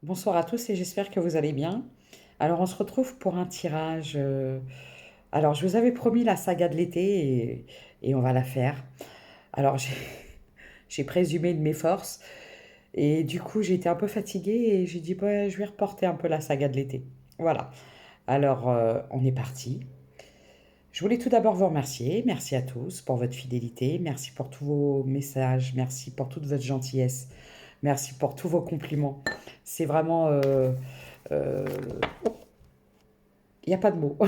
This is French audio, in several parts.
Bonsoir à tous et j'espère que vous allez bien. Alors, on se retrouve pour un tirage. Alors, je vous avais promis la saga de l'été et on va la faire. Alors, j'ai présumé de mes forces et du coup, j'ai été un peu fatiguée et j'ai dit, bah, je vais reporter un peu la saga de l'été. Voilà. Alors, on est parti. Je voulais tout d'abord vous remercier. Merci à tous pour votre fidélité. Merci pour tous vos messages. Merci pour toute votre gentillesse. Merci pour tous vos compliments. C'est vraiment... euh, il n'y a pas de mots,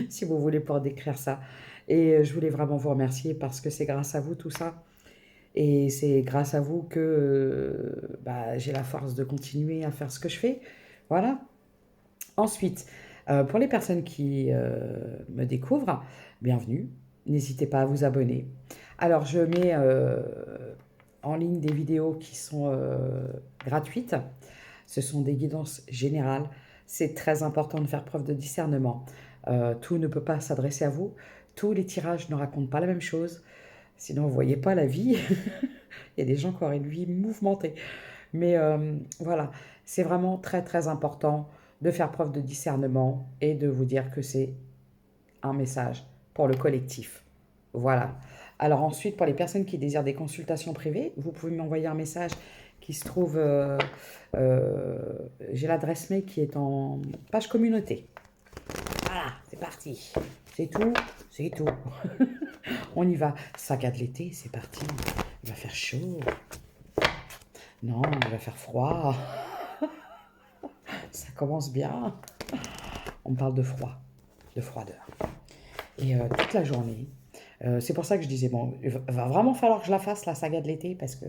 si vous voulez, pour décrire ça. Et je voulais vraiment vous remercier parce que c'est grâce à vous tout ça. Et c'est grâce à vous que bah, j'ai la force de continuer à faire ce que je fais. Voilà. Ensuite, pour les personnes qui me découvrent, bienvenue. N'hésitez pas à vous abonner. Alors, je mets en ligne des vidéos qui sont gratuites. Ce sont des guidances générales. C'est très important de faire preuve de discernement. Tout ne peut pas s'adresser à vous. Tous les tirages ne racontent pas la même chose. Sinon, vous ne voyez pas la vie. Il y a des gens qui auraient une vie mouvementée. Mais voilà, c'est vraiment très très important de faire preuve de discernement et de vous dire que c'est un message pour le collectif. Voilà. Alors ensuite, pour les personnes qui désirent des consultations privées, vous pouvez m'envoyer un message qui se trouve... euh, j'ai l'adresse mail qui est en page communauté. Voilà, c'est parti. C'est tout, c'est tout. On y va. Saga de l'été, c'est parti. Il va faire chaud. Non, il va faire froid. Ça commence bien. On parle de froid, de froideur. Et toute la journée, c'est pour ça que je disais, bon, il va vraiment falloir que je la fasse, la saga de l'été, parce que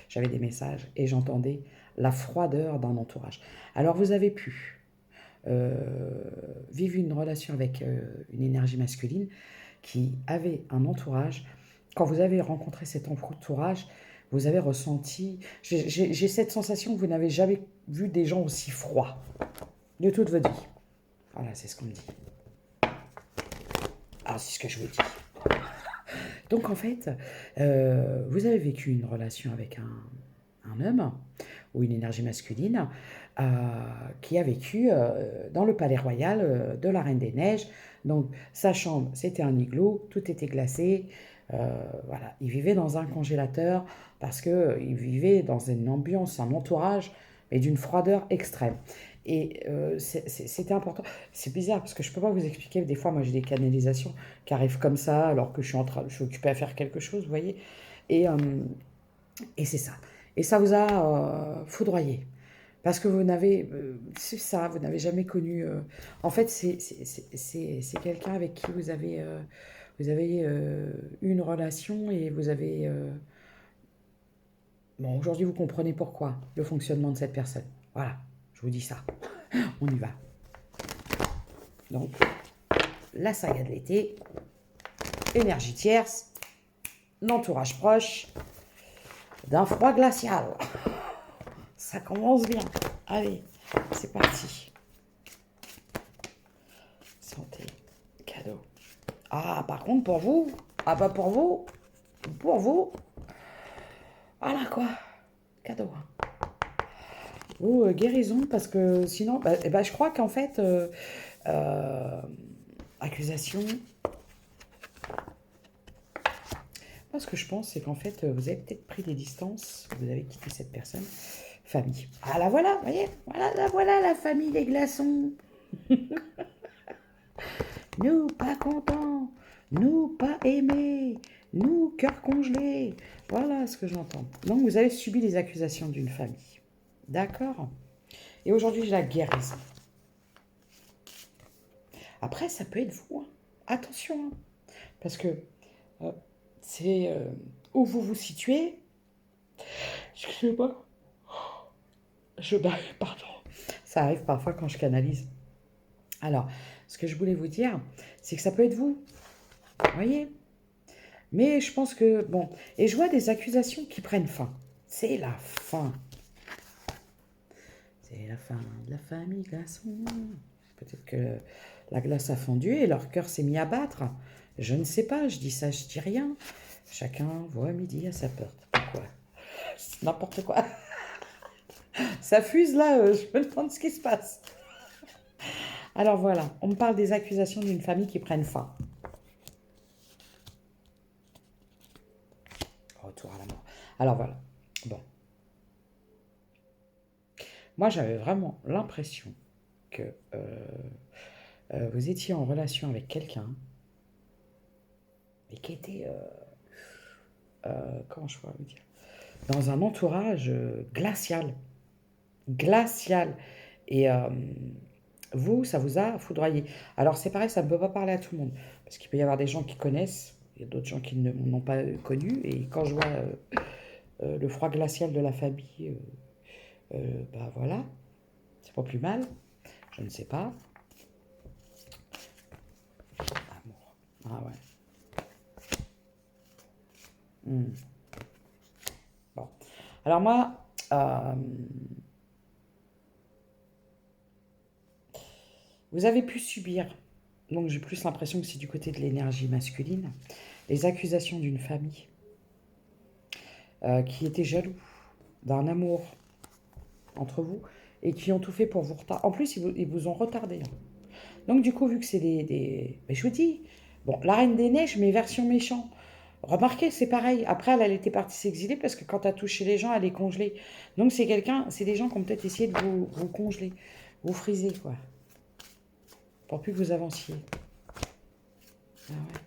j'avais des messages et j'entendais la froideur d'un entourage. Alors vous avez pu vivre une relation avec une énergie masculine qui avait un entourage. Quand vous avez rencontré cet entourage, vous avez ressenti... J'ai cette sensation que vous n'avez jamais vu des gens aussi froids de toute votre vie. Voilà, c'est ce qu'on me dit. Ah, c'est ce que je vous dis. Donc en fait, vous avez vécu une relation avec un homme ou une énergie masculine euh, qui a vécu dans le palais royal de la Reine des Neiges. Donc sa chambre, c'était un igloo, tout était glacé. Voilà, il vivait dans un congélateur parce qu'il vivait dans une ambiance, un entourage, mais d'une froideur extrême. Et c'était important. C'est bizarre parce que je ne peux pas vous expliquer. Des fois, moi, j'ai des canalisations qui arrivent comme ça alors que je suis occupée à faire quelque chose, vous voyez. Et, euh, et c'est ça. Et ça vous a foudroyé. Parce que vous n'avez, c'est ça, vous n'avez jamais connu. En fait, c'est quelqu'un avec qui vous avez eu une relation et vous avez. Bon, aujourd'hui, vous comprenez pourquoi le fonctionnement de cette personne. Voilà, je vous dis ça. On y va. Donc, la saga de l'été, énergie tierce, l'entourage proche d'un froid glacial. Ça commence bien. Allez, c'est parti. Santé, cadeau. Ah, par contre, pour vous, ah bah pour vous, voilà quoi, cadeau. Ou guérison, parce que sinon, bah, eh ben, je crois qu'en fait, euh, accusation, moi ce que je pense, c'est qu'en fait, vous avez peut-être pris des distances, vous avez quitté cette personne, famille. Ah la voilà, vous voyez, voilà, la voilà la famille des glaçons. Nous pas contents, nous pas aimés, nous cœur congelé. Voilà ce que j'entends. Donc vous avez subi les accusations d'une famille. D'accord. Et aujourd'hui, j'ai la guérison. Après, ça peut être vous, hein. Attention, hein. Parce que euh, c'est où vous vous situez. Excusez-moi. Pardon. Ça arrive parfois quand je canalise. Alors, ce que je voulais vous dire, c'est que ça peut être vous. Vous voyez. Mais je pense que, bon, et je vois des accusations qui prennent fin. C'est la fin. C'est la fin de la famille glaçon. Peut-être que la glace a fondu et leur cœur s'est mis à battre. Je ne sais pas, je dis ça, je dis rien. Chacun voit midi à sa porte. Pourquoi? C'est n'importe quoi. Ça fuse là, je me demande ce qui se passe. Alors voilà, on me parle des accusations d'une famille qui prennent fin. Retour à la mort. Alors voilà. Bon. Moi, j'avais vraiment l'impression que vous étiez en relation avec quelqu'un et qui était, comment je pourrais vous dire, dans un entourage glacial. Glacial. Et vous, ça vous a foudroyé. Alors c'est pareil, ça ne peut pas parler à tout le monde. Parce qu'il peut y avoir des gens qui connaissent, il y a d'autres gens qui ne n'ont pas connu. Et quand je vois le froid glacial de la famille, bah voilà, c'est pas plus mal. Je ne sais pas. Amour. Ah ouais. Hmm. Bon. Alors moi, vous avez pu subir, donc j'ai plus l'impression que c'est du côté de l'énergie masculine, les accusations d'une famille qui était jaloux d'un amour entre vous et qui ont tout fait pour vous retarder. En plus, ils vous ont retardé, hein. Donc du coup, vu que c'est Mais je vous dis, bon, la Reine des Neiges, mais version méchant. Remarquez, c'est pareil. Après, elle était partie s'exiler parce que quand elle a touché les gens, elle est congelée. Donc c'est des gens qui ont peut-être essayé de vous congeler, vous friser, quoi, pour plus que vous avanciez. Ah ouais.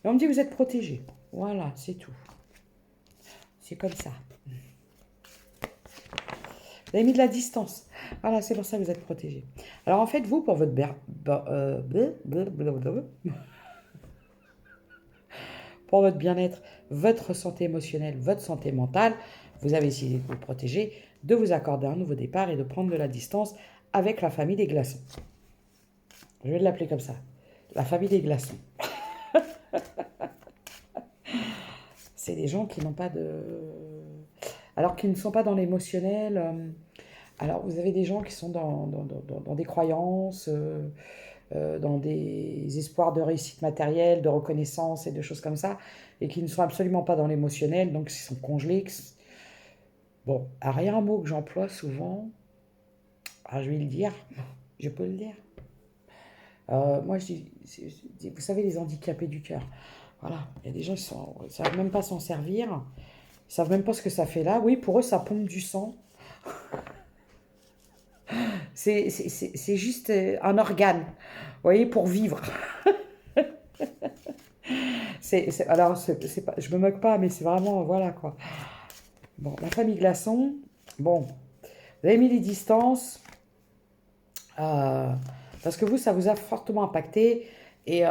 Mais on me dit que vous êtes protégé. Voilà, c'est tout. C'est comme ça. Vous avez mis de la distance. Voilà, c'est pour ça que vous êtes protégé. Alors en fait, vous, pour votre pour votre bien-être, votre santé émotionnelle, votre santé mentale, vous avez essayé de vous protéger, de vous accorder un nouveau départ et de prendre de la distance avec la famille des glaçons. Je vais l'appeler comme ça. La famille des glaçons. C'est des gens qui n'ont pas de... Alors qu'ils ne sont pas dans l'émotionnel. Alors vous avez des gens qui sont dans des croyances, dans des espoirs de réussite matérielle, de reconnaissance et de choses comme ça, et qui ne sont absolument pas dans l'émotionnel, donc ils sont congelés. Bon, rien un mot que j'emploie souvent, je vais le dire, je peux le dire. Moi, je dis, vous savez, les handicapés du cœur. Voilà, il y a des gens qui ne savent même pas s'en servir, ils ne savent même pas ce que ça fait là. Oui, pour eux, ça pompe du sang. C'est juste un organe, vous voyez, pour vivre. Alors, c'est pas, je me moque pas, mais c'est vraiment, voilà quoi. Bon, la famille Glaçon, bon, vous avez mis les distances, euh, parce que vous, ça vous a fortement impacté, et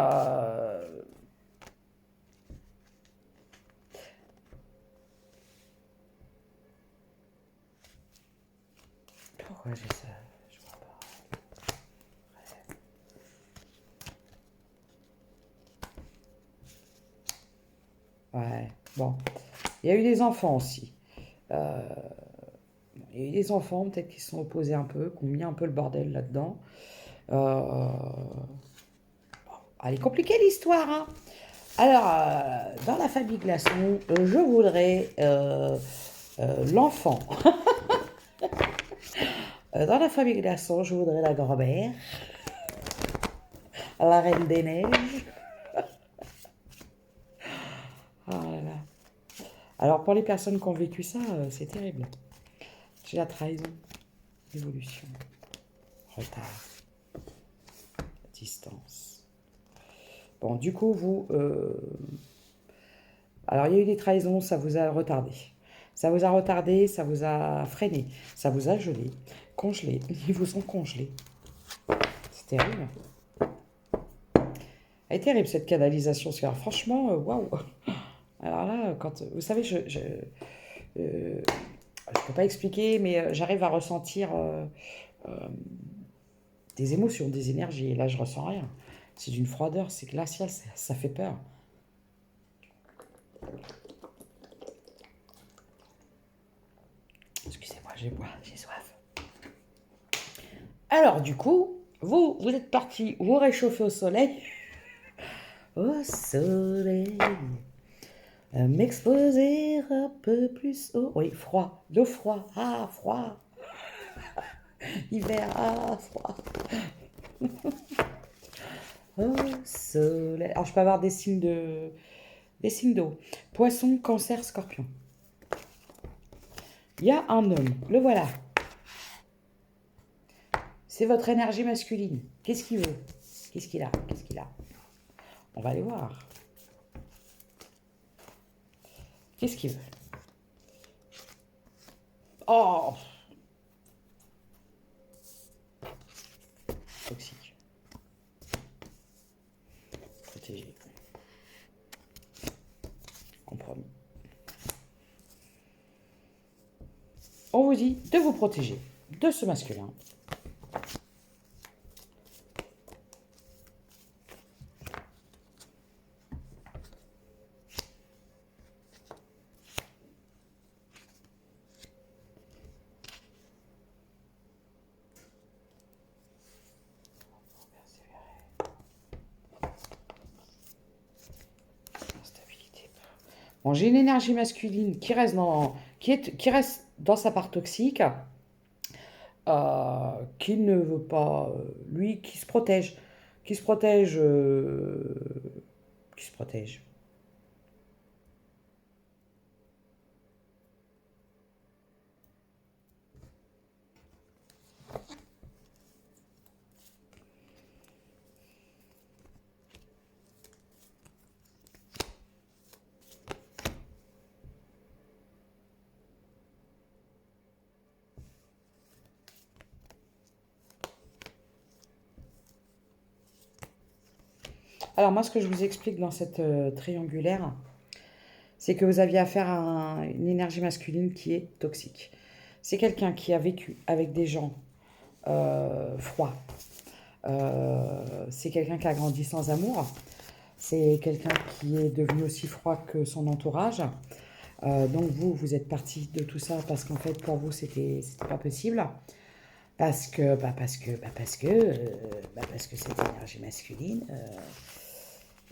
pourquoi j'ai ça? Je vois pas. Ouais, bon. Il y a eu des enfants aussi. Euh, il y a eu des enfants, peut-être qui se sont opposés un peu, qui ont mis un peu le bordel là-dedans. Euh, Elle est compliquée l'histoire, hein. Alors, dans la famille Glaçon, je voudrais l'enfant. Dans la famille Glaçon, je voudrais la grand-mère, la reine des neiges. Ah là là. Alors, pour les personnes qui ont vécu ça, c'est terrible. J'ai la trahison, l'évolution, retard, distance. Bon, du coup, vous... Alors, il y a eu des trahisons, ça vous a retardé. Ça vous a retardé, ça vous a freiné, ça vous a gelé, congelé. Ils vous ont congelé. C'est terrible. Elle est terrible cette canalisation. Parce que, alors, franchement, waouh. Alors là, quand vous savez, je peux pas expliquer, mais j'arrive à ressentir des émotions, des énergies. Et là, je ressens rien. C'est d'une froideur, c'est glacial, ça fait peur. Excusez-moi, j'ai soif. Alors, du coup, vous êtes parti vous réchauffer au soleil. Au soleil. M'exposer un peu plus haut. Oui, froid. Le froid. Ah, froid. Hiver. Ah, froid. Au soleil. Alors, je peux avoir des signes d'eau. Poisson, cancer, scorpion. Il y a un homme. Le voilà. C'est votre énergie masculine. Qu'est-ce qu'il veut? Qu'est-ce qu'il a? Qu'est-ce qu'il a? On va aller voir. Qu'est-ce qu'il veut? Oh, toxique. Protégé. Compromis. On vous dit de vous protéger de ce masculin. Instabilité. Bon, j'ai une énergie masculine qui reste dans sa part toxique, qui ne veut pas, lui, qui se protège, qui se protège. Alors moi, ce que je vous explique dans cette triangulaire, c'est que vous aviez affaire à une énergie masculine qui est toxique. C'est quelqu'un qui a vécu avec des gens froids. C'est quelqu'un qui a grandi sans amour. C'est quelqu'un qui est devenu aussi froid que son entourage. Donc vous êtes parti de tout ça parce qu'en fait pour vous c'était pas possible. Parce que cette énergie masculine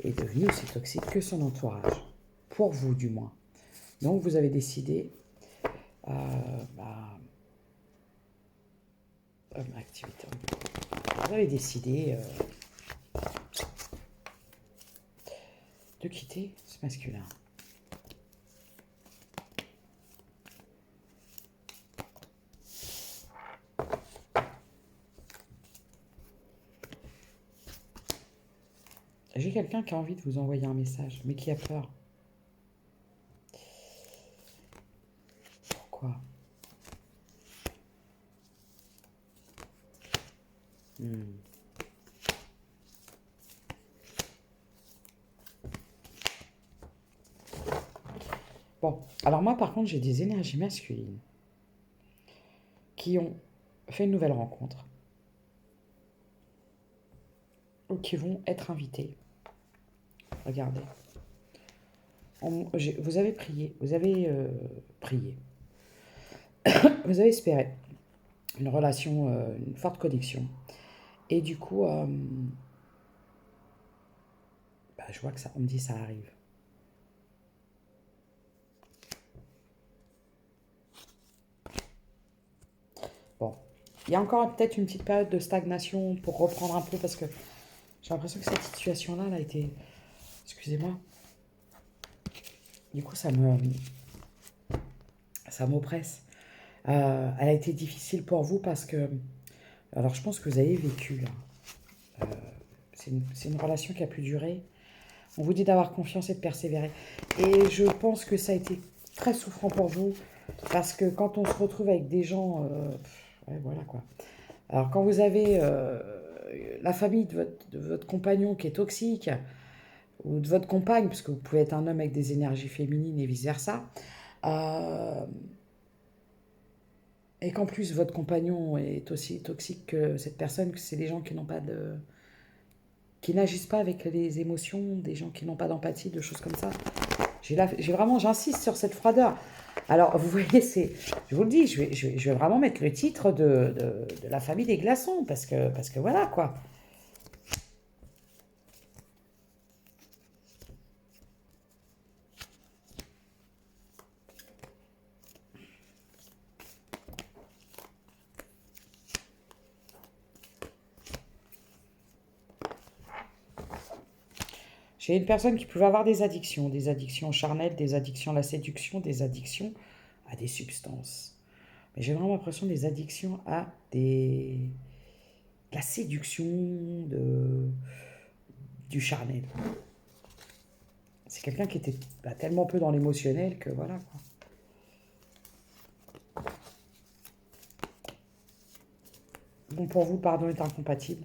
est devenue aussi toxique que son entourage. Pour vous du moins. Donc vous avez décidé activité. Vous avez décidé de quitter ce masculin. J'ai quelqu'un qui a envie de vous envoyer un message, mais qui a peur. Pourquoi? Bon, alors moi par contre j'ai des énergies masculines qui ont fait une nouvelle rencontre ou qui vont être invitées. Regardez. Vous avez prié, vous avez prié, vous avez espéré une relation, une forte connexion. Et du coup, je vois que ça, on me dit ça arrive. Bon, il y a encore peut-être une petite période de stagnation pour reprendre un peu parce que j'ai l'impression que cette situation-là, elle a été... Excusez-moi. Du coup, ça m'oppresse. Elle a été difficile pour vous parce que... Alors, je pense que vous avez vécu, là. C'est une relation qui a pu durer. On vous dit d'avoir confiance et de persévérer. Et je pense que ça a été très souffrant pour vous parce que quand on se retrouve avec des gens... ouais, voilà, quoi. Alors, quand vous avez la famille de votre compagnon qui est toxique, ou de votre compagne, parce que vous pouvez être un homme avec des énergies féminines et vice-versa, et qu'en plus votre compagnon est aussi toxique que cette personne, que c'est des gens qui n'ont pas de... qui n'agissent pas avec les émotions, des gens qui n'ont pas d'empathie, de choses comme ça. J'insiste sur cette froideur. Alors, vous voyez, je vous le dis, je vais vraiment mettre le titre de la famille des glaçons, parce que voilà, quoi. J'ai une personne qui pouvait avoir des addictions charnelles, des addictions à la séduction, des addictions à des substances. Mais j'ai vraiment l'impression des addictions à la séduction, du charnel. C'est quelqu'un qui était tellement peu dans l'émotionnel que voilà quoi. Bon, pour vous, le pardon est incompatible.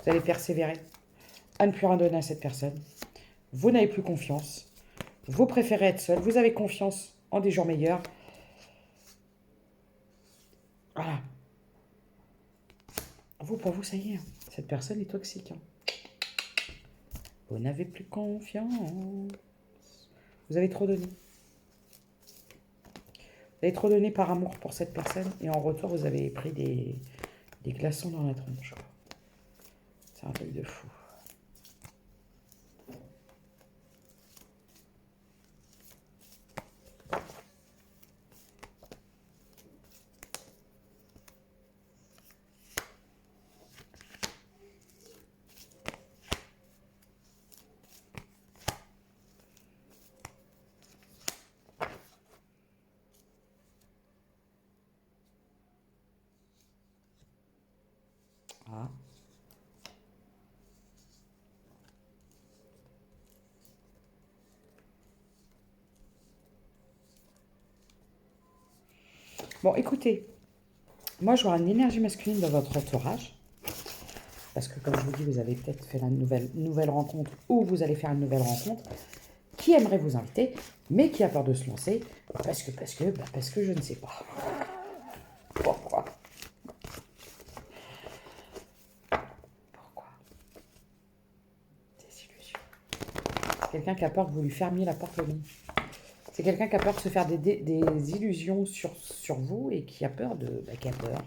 Vous allez persévérer à ne plus rien donner à cette personne. Vous n'avez plus confiance. Vous préférez être seul. Vous avez confiance en des jours meilleurs. Voilà. Vous, pour vous, ça y est. Cette personne est toxique. Vous n'avez plus confiance. Vous avez trop donné. Vous avez trop donné par amour pour cette personne. Et en retour, vous avez pris des glaçons dans la tronche. C'est un truc de fou. Ah. Bon, écoutez, moi, je vois une énergie masculine dans votre entourage. Parce que, comme je vous dis, vous avez peut-être fait une nouvelle rencontre ou vous allez faire une nouvelle rencontre qui aimerait vous inviter, mais qui a peur de se lancer parce que je ne sais pas. Pourquoi? Pourquoi? Désillusion. C'est quelqu'un qui a peur que vous lui fermiez la porte au nez. C'est quelqu'un qui a peur de se faire des illusions sur vous et qui a peur qui a peur.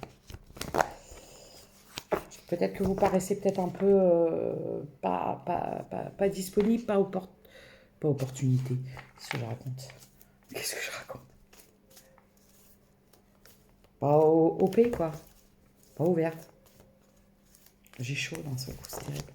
Peut-être que vous paraissez peut-être un peu pas disponible, pas opportunité. Qu'est-ce que je raconte? Qu'est-ce que je raconte? Pas OP, quoi. Pas ouverte. J'ai chaud d'un seul coup, c'est terrible.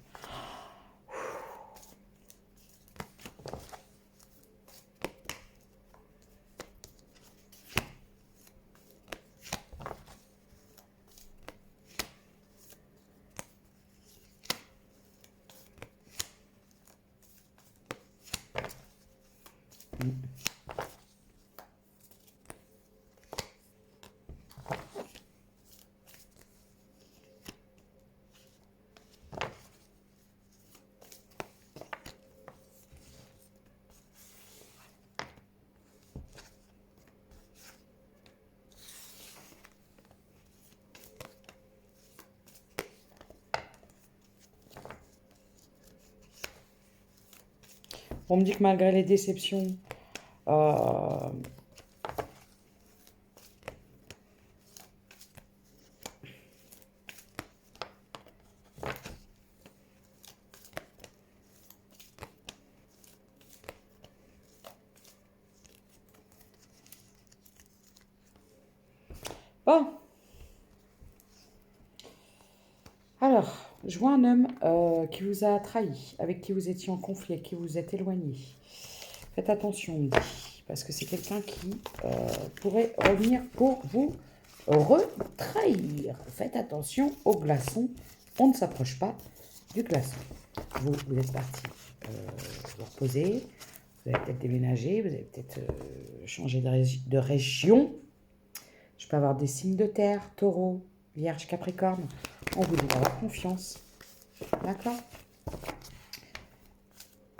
On me dit que malgré les déceptions, euh, bon, alors, je vois un homme qui vous a trahi, avec qui vous étiez en conflit, avec qui vous êtes éloigné. Faites attention, on me dit, parce que c'est quelqu'un qui pourrait revenir pour vous retrahir. Faites attention au glaçon, on ne s'approche pas du glaçon. Vous êtes parti vous reposer, vous avez peut-être déménagé, vous avez peut-être changé de région. Je peux avoir des signes de terre, taureau, vierge, capricorne. On vous dit d'avoir confiance. D'accord?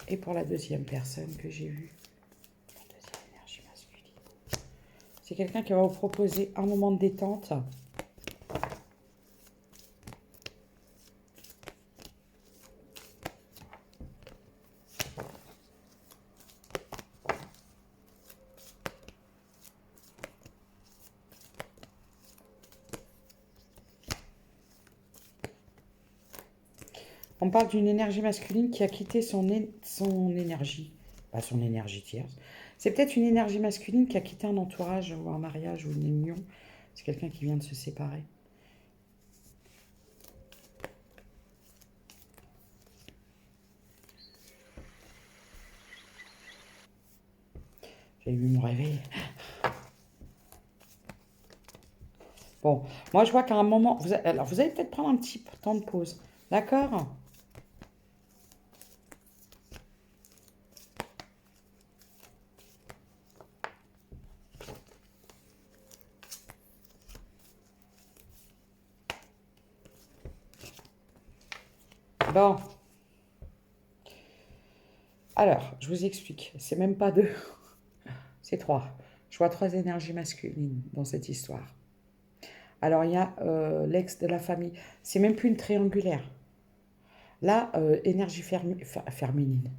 Et pour la deuxième personne que j'ai vue, la deuxième énergie masculine, c'est quelqu'un qui va vous proposer un moment de détente. On parle d'une énergie masculine qui a quitté son énergie, pas son énergie tierce. C'est peut-être une énergie masculine qui a quitté un entourage ou un mariage ou une union. C'est quelqu'un qui vient de se séparer. J'ai eu mon réveil. Bon, moi je vois qu'à un moment, alors vous allez peut-être prendre un petit temps de pause. D'accord? Bon, alors, je vous explique. C'est même pas deux, c'est trois. Je vois trois énergies masculines dans cette histoire. Alors, il y a l'ex de la famille. C'est même plus une triangulaire. Là, énergie féminine.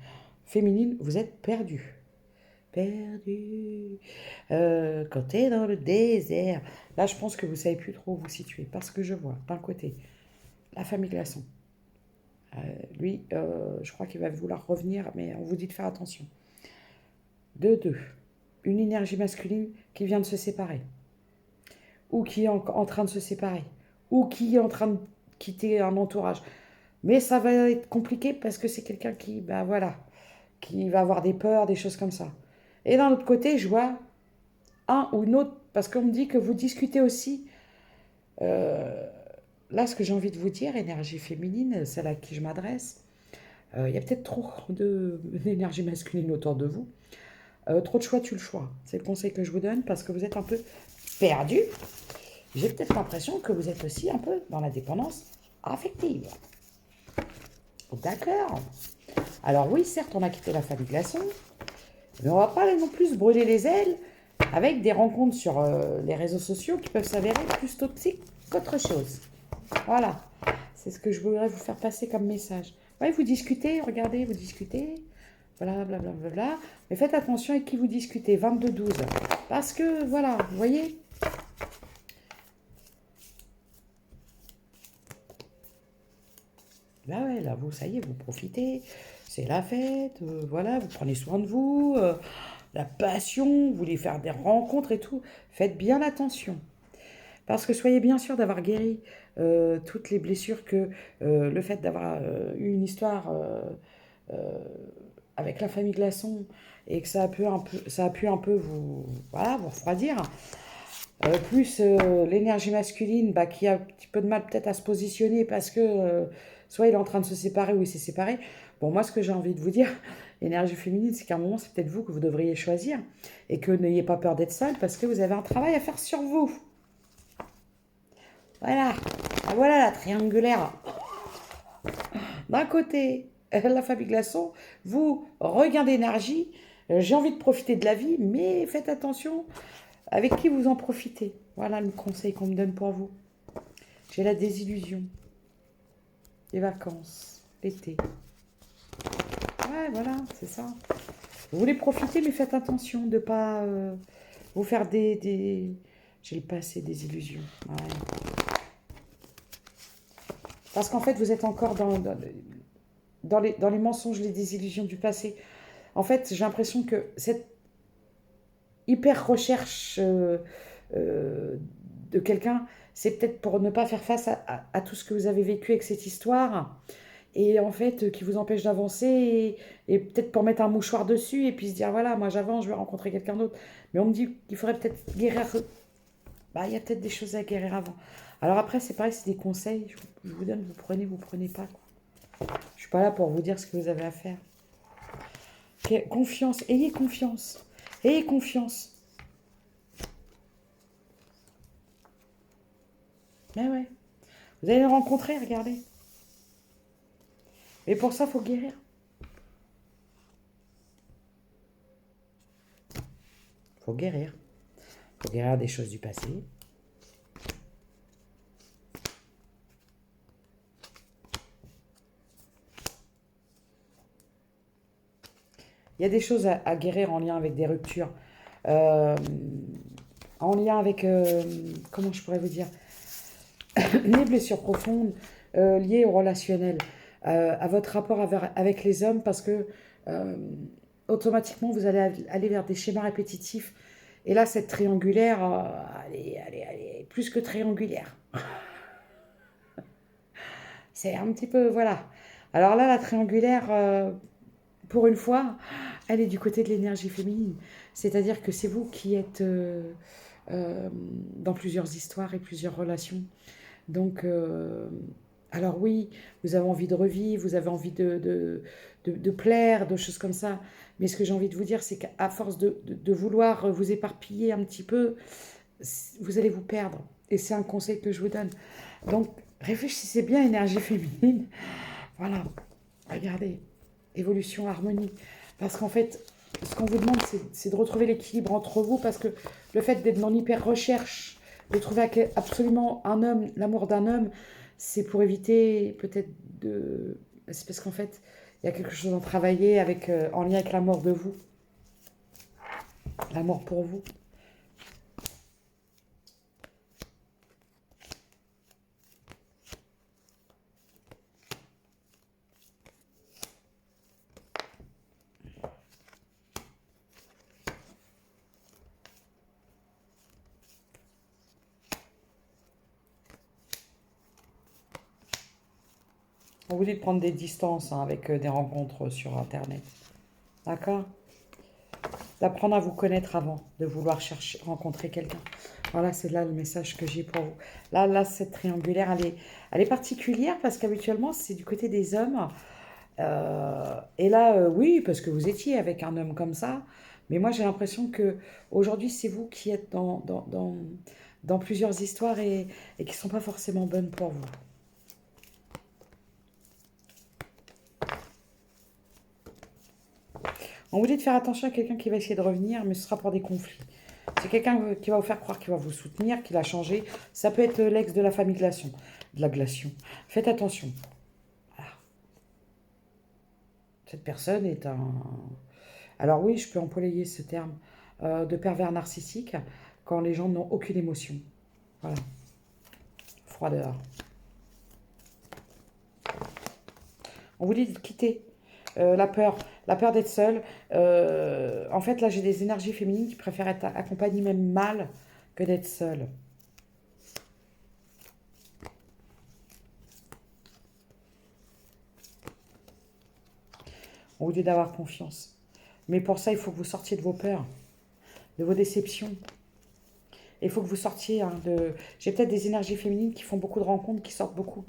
Féminine, vous êtes perdu. Perdu. Quand t'es dans le désert. Là, je pense que vous savez plus trop où vous situer. Parce que je vois, d'un côté, la famille Glaçon. Lui, je crois qu'il va vouloir revenir, mais on vous dit de faire attention. De deux, une énergie masculine qui vient de se séparer, ou qui est en train de se séparer, ou qui est en train de quitter un entourage. Mais ça va être compliqué parce que c'est quelqu'un qui, ben voilà, qui va avoir des peurs, des choses comme ça. Et d'un autre côté, je vois un ou une autre, parce qu'on me dit que vous discutez aussi. euh, Là, ce que j'ai envie de vous dire, énergie féminine, celle à qui je m'adresse, il y a peut-être trop d'énergie masculine autour de vous. Trop de choix, tu le choix. C'est le conseil que je vous donne parce que vous êtes un peu perdu. J'ai peut-être l'impression que vous êtes aussi un peu dans la dépendance affective. D'accord. Alors oui, certes, on a quitté la famille Glaçon, mais on va pas non plus se brûler les ailes avec des rencontres sur les réseaux sociaux qui peuvent s'avérer plus toxiques qu'autre chose. Voilà. C'est ce que je voudrais vous faire passer comme message. Oui, vous discutez, regardez, vous discutez. Voilà, blablabla. Bla, bla, bla. Mais faites attention avec qui vous discutez. 22-12. Parce que, voilà, vous voyez. Là, ouais, là, vous, ça y est, vous profitez. C'est la fête. Voilà, vous prenez soin de vous. La passion, vous voulez faire des rencontres et tout. Faites bien attention. Parce que soyez bien sûr d'avoir guéri toutes les blessures que le fait d'avoir eu une histoire euh, avec la famille Glaçon et que ça a pu un peu vous, voilà, vous refroidir. Plus l'énergie masculine bah, qui a un petit peu de mal peut-être à se positionner parce que soit il est en train de se séparer ou il s'est séparé. Bon, moi, ce que j'ai envie de vous dire, l'énergie féminine, c'est qu'à un moment, c'est peut-être vous que vous devriez choisir et que n'ayez pas peur d'être seule parce que vous avez un travail à faire sur vous. Voilà. Ah, voilà la triangulaire. D'un côté, la famille Glaçon, vous, regain d'énergie. J'ai envie de profiter de la vie, mais faites attention avec qui vous en profitez. Voilà le conseil qu'on me donne pour vous. J'ai la désillusion. Les vacances, l'été. Ouais, voilà, c'est ça. Vous voulez profiter, mais faites attention de ne pas vous faire des... J'ai le passé des illusions. Ouais. Parce qu'en fait, vous êtes encore dans les mensonges, les désillusions du passé. En fait, j'ai l'impression que cette hyper recherche euh, de quelqu'un, c'est peut-être pour ne pas faire face à tout ce que vous avez vécu avec cette histoire. Et en fait, qui vous empêche d'avancer. Et peut-être pour mettre un mouchoir dessus et puis se dire, voilà, moi j'avance, je vais rencontrer quelqu'un d'autre. Mais on me dit qu'il faudrait peut-être guérir. Bah, il y a peut-être des choses à guérir avant. Alors après, c'est pareil, c'est des conseils. Je vous donne, vous prenez pas, quoi. Je suis pas là pour vous dire ce que vous avez à faire. Confiance, ayez confiance. Ayez confiance. Mais ouais. Vous allez le rencontrer, regardez. Mais pour ça, il faut guérir. Il faut guérir. Il faut guérir des choses du passé. Il y a des choses à guérir en lien avec des ruptures. Euh, En lien avec, comment je pourrais vous dire, les blessures profondes liées au relationnel, à votre rapport avec les hommes, parce que euh, automatiquement, vous allez aller vers des schémas répétitifs. Et là, cette triangulaire, elle est plus que triangulaire. C'est un petit peu, voilà. Alors là, la triangulaire, pour une fois, Elle est du côté de l'énergie féminine. C'est-à-dire que c'est vous qui êtes dans plusieurs histoires et plusieurs relations. Donc, alors oui, vous avez envie de revivre, vous avez envie de plaire, de choses comme ça. Mais ce que j'ai envie de vous dire, c'est qu'à force de vouloir vous éparpiller un petit peu, vous allez vous perdre. Et c'est un conseil que je vous donne. Donc, réfléchissez bien à énergie féminine. Voilà, regardez, évolution, harmonie. Parce qu'en fait, ce qu'on vous demande, c'est de retrouver l'équilibre entre vous, parce que le fait d'être dans l'hyper-recherche, de trouver absolument un homme, l'amour d'un homme, c'est pour éviter peut-être de... C'est parce qu'en fait, il y a quelque chose à travailler avec, en lien avec l'amour de vous, l'amour pour vous. On vous dit de prendre des distances hein, avec des rencontres sur Internet. D'accord? D'apprendre à vous connaître avant de vouloir chercher, rencontrer quelqu'un. Voilà, c'est là le message que j'ai pour vous. Là, cette triangulaire, elle est particulière parce qu'habituellement, c'est du côté des hommes. Et là, oui, parce que vous étiez avec un homme comme ça. Mais moi, j'ai l'impression que aujourd'hui, c'est vous qui êtes dans plusieurs histoires et qui ne sont pas forcément bonnes pour vous. On vous dit de faire attention à quelqu'un qui va essayer de revenir, mais ce sera pour des conflits. C'est quelqu'un qui va vous faire croire qu'il va vous soutenir, qu'il a changé. Ça peut être l'ex de la famille Glaçon, de la Glacion. Faites attention. Voilà. Cette personne est un... Alors oui, je peux employer ce terme de pervers narcissique quand les gens n'ont aucune émotion. Voilà. Froideur. On vous dit de quitter la peur d'être seul. En fait, là, j'ai des énergies féminines qui préfèrent être accompagnées même mal que d'être seule. On vous dit d'avoir confiance. Mais pour ça, il faut que vous sortiez de vos peurs, de vos déceptions. Il faut que vous sortiez de... J'ai peut-être des énergies féminines qui font beaucoup de rencontres, qui sortent beaucoup.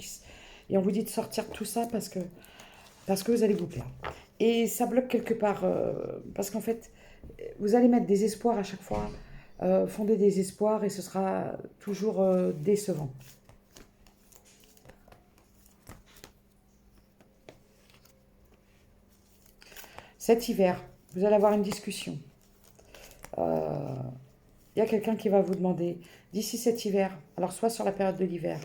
Et on vous dit de sortir de tout ça parce que vous allez vous perdre. Et ça bloque quelque part, parce qu'en fait, vous allez mettre des espoirs à chaque fois, fonder des espoirs, et ce sera toujours décevant. Cet hiver, vous allez avoir une discussion. Il y a quelqu'un qui va vous demander, d'ici cet hiver, alors soit sur la période de l'hiver,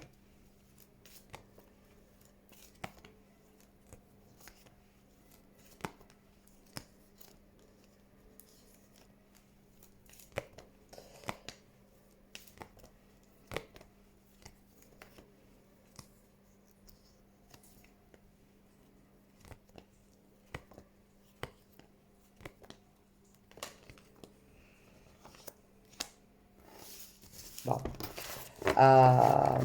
bon, euh,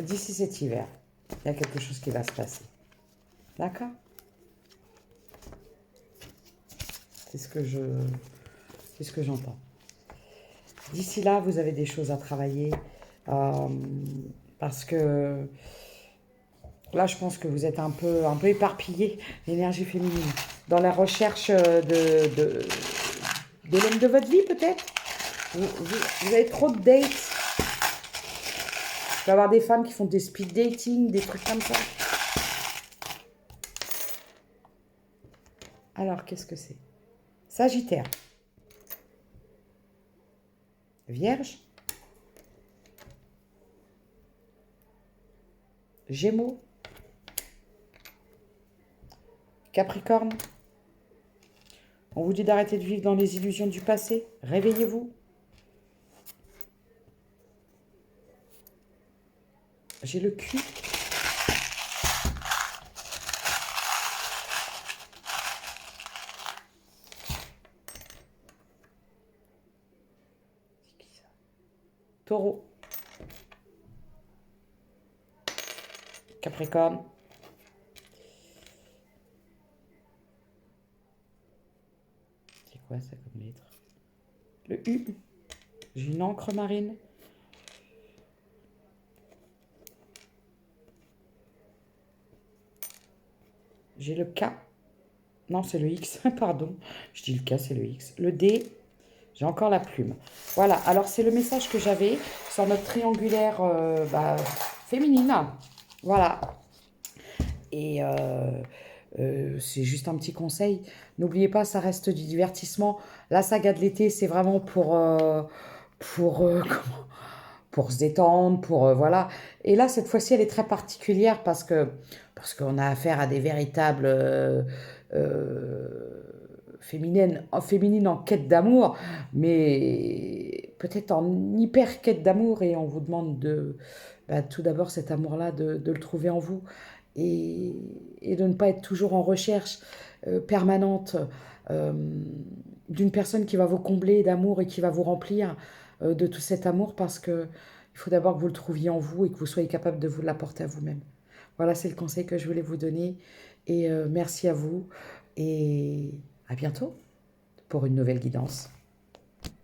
d'ici cet hiver, il y a quelque chose qui va se passer. D'accord? C'est c'est ce que j'entends. D'ici là, vous avez des choses à travailler euh, parce que là, je pense que vous êtes un peu éparpillé, l'énergie féminine, dans la recherche de l'homme de votre vie, peut-être. Vous avez trop de dates. Il peut y avoir des femmes qui font des speed dating, des trucs comme ça. Alors, qu'est-ce que c'est? Sagittaire. Vierge. Gémeaux. Capricorne. On vous dit d'arrêter de vivre dans les illusions du passé. Réveillez-vous. J'ai le cul. Taureau. Capricorne. quoi ça comme lettre? Le U. J'ai une encre marine. J'ai le K. Non, c'est le X, pardon. Je dis le K, c'est le X. Le D, j'ai encore la plume. Voilà, alors c'est le message que j'avais sur notre triangulaire féminine. Voilà. Et c'est juste un petit conseil. N'oubliez pas, ça reste du divertissement. La saga de l'été, c'est vraiment comment pour se détendre, voilà. Et là, cette fois-ci, elle est très particulière parce qu'on a affaire à des véritables féminines en quête d'amour, mais peut-être en hyper quête d'amour. Et on vous demande tout d'abord cet amour-là, de le trouver en vous et, et de ne pas être toujours en recherche permanente euh, d'une personne qui va vous combler d'amour et qui va vous remplir de tout cet amour parce que il faut d'abord que vous le trouviez en vous et que vous soyez capable de vous l'apporter à vous-même. Voilà, c'est le conseil que je voulais vous donner. Et merci à vous. Et à bientôt pour une nouvelle guidance.